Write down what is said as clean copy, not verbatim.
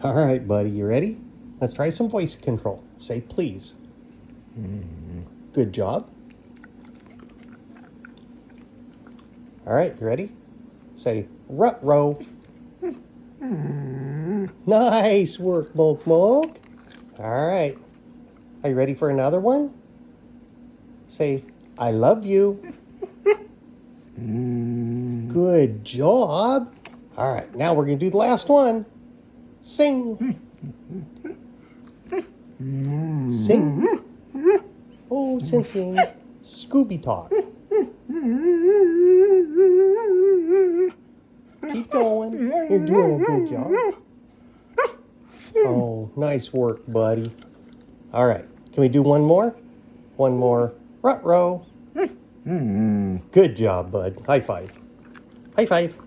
All right, buddy, you ready? Let's try some voice control. Say please. Good job. All right, you ready? Say rut-row. Nice work, Moke. All right. Are you ready for another one? Say, I love you. Good job. All right, now we're going to do the last one. Sing. Sing. Oh, sing. Scooby talk. Keep going. You're doing a good job. Oh, nice work, buddy. All right, can we do one more? One more. Rut-row. Good job, bud. High five. High five.